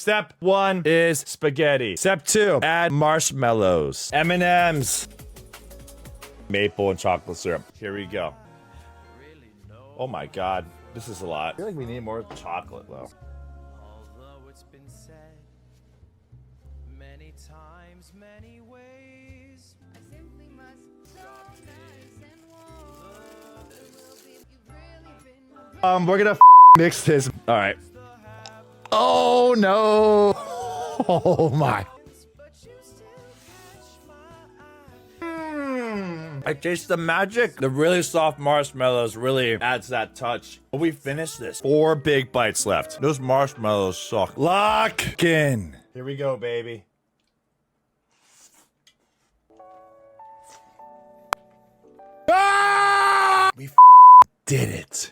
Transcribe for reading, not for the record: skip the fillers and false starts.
Step 1 is spaghetti. Step 2, add marshmallows, M&Ms, maple and chocolate syrup. Here we go. Oh my god, this is a lot. I feel like we need more chocolate though. Although it's been said many times, many ways. I simply must so nice and warm. It will be, you've really been We're gonna mix this. All right. Oh no. Oh my. But you still catch my eye. I taste the magic. The really soft marshmallows really adds that touch. But we finished this. 4 big bites left. Those marshmallows suck. Lock in. Here we go, baby. Ah! We did it.